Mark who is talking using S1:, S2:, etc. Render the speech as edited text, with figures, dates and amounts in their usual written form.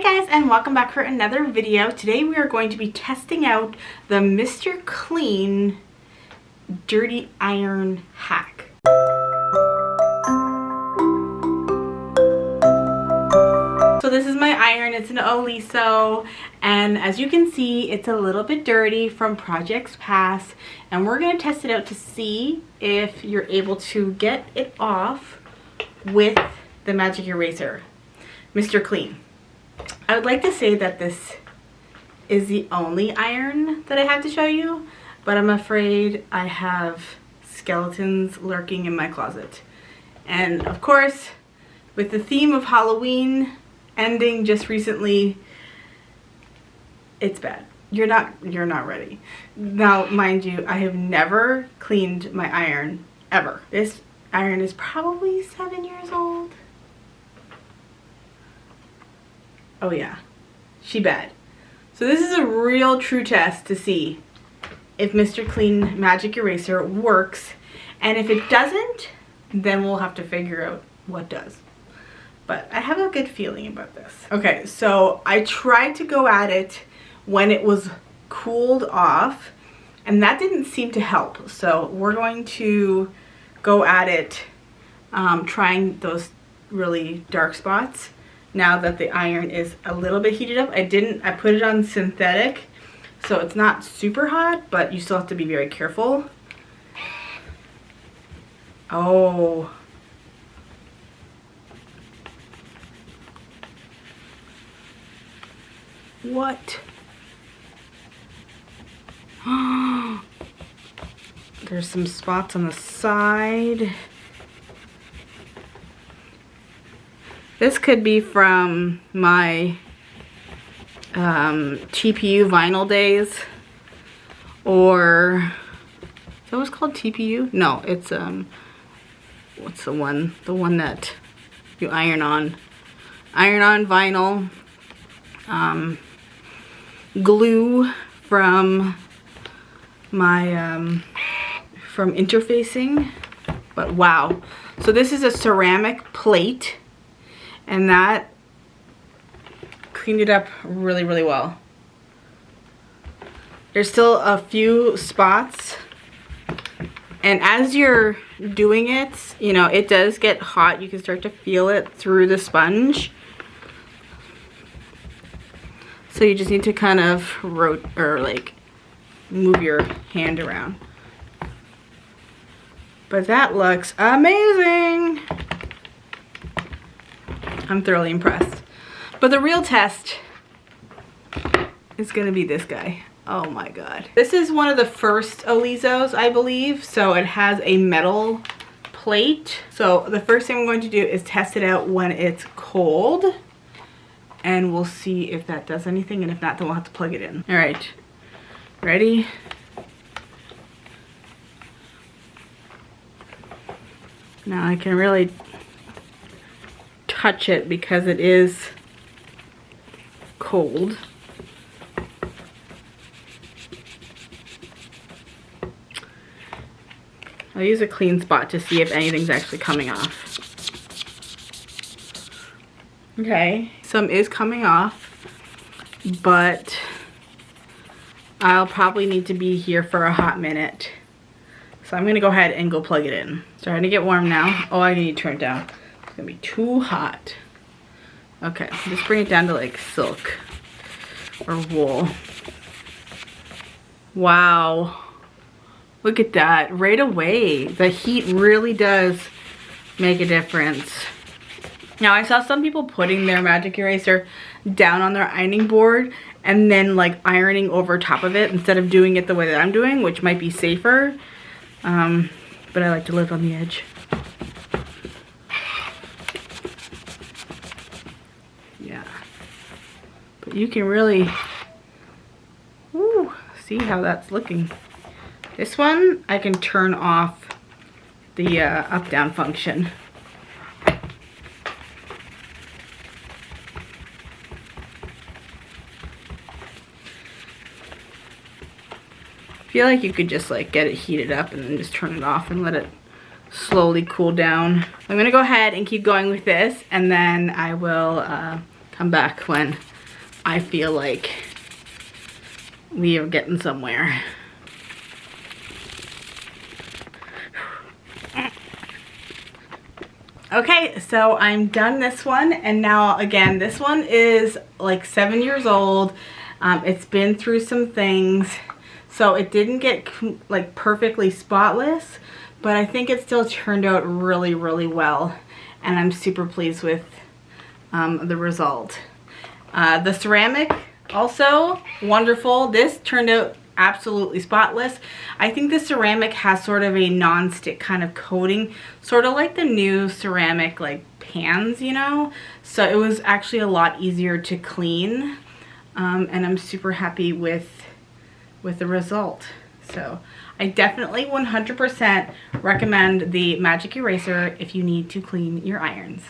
S1: guys, and welcome back for another video. Today we are going to be testing out the Mr. Clean Dirty Iron Hack. So this is my iron. It's an Oliso, and as you can see, it's a little bit dirty from projects past, and we're going to test it out to see if you're able to get it off with the magic eraser, Mr. Clean. I would like to say that this is the only iron that I have to show you, but I'm afraid I have skeletons lurking in my closet. And of course, with the theme of Halloween ending just recently, it's bad. You're not ready. Now, mind you, I have never cleaned my iron ever. This iron is probably 7 years old. Oh yeah, she bad. So this is a real true test to see if Mr. Clean Magic Eraser works, and if it doesn't, then we'll have to figure out what does. But I have a good feeling about this. Okay, so I tried to go at it when it was cooled off, and that didn't seem to help. So we're going to go at it trying those really dark spots. Now that the iron is a little bit heated up, I put it on synthetic, so it's not super hot, but you still have to be very careful. Oh. What? There's some spots on the side. This could be from my TPU vinyl days, or is that what's called, TPU? No, it's what's the one that you iron on vinyl. Glue from my from interfacing. But wow, so this is a ceramic plate, and that cleaned it up really, really well. There's still a few spots, and as you're doing it, you know, it does get hot. You can start to feel it through the sponge. So you just need to kind of move your hand around. But that looks amazing. I'm thoroughly impressed. But the real test is gonna be this guy. Oh my God. This is one of the first Olisos, I believe. So it has a metal plate. So the first thing I'm going to do is test it out when it's cold. And we'll see if that does anything. And if not, then we'll have to plug it in. All right, ready? Now I can really touch it because it is cold. I'll use a clean spot to see if anything's actually coming off. Okay, some is coming off, but I'll probably need to be here for a hot minute. So I'm gonna go ahead and go plug it in. Starting to get warm now. Oh, I need to turn it down. It's gonna be too hot. Okay, just bring it down to like silk or wool. Wow, look at that, right away. The heat really does make a difference. Now, I saw some people putting their magic eraser down on their ironing board and then like ironing over top of it instead of doing it the way that I'm doing, which might be safer. But I like to live on the edge. Yeah. But you can really see how that's looking. This one, I can turn off the up-down function. I feel like you could just like get it heated up and then just turn it off and let it slowly cool down. I'm gonna go ahead and keep going with this, and then I will come back when I feel like we are getting somewhere. Okay, so I'm done this one, and now again, this one is like 7 years old. It's been through some things, so it didn't get like perfectly spotless, but I think it still turned out really, really well, and I'm super pleased with the result. The ceramic, also wonderful. This turned out absolutely spotless. I think the ceramic has sort of a non-stick kind of coating, sort of like the new ceramic like pans, you know, so it was actually a lot easier to clean, and I'm super happy with the result. So I definitely 100% recommend the magic eraser if you need to clean your irons.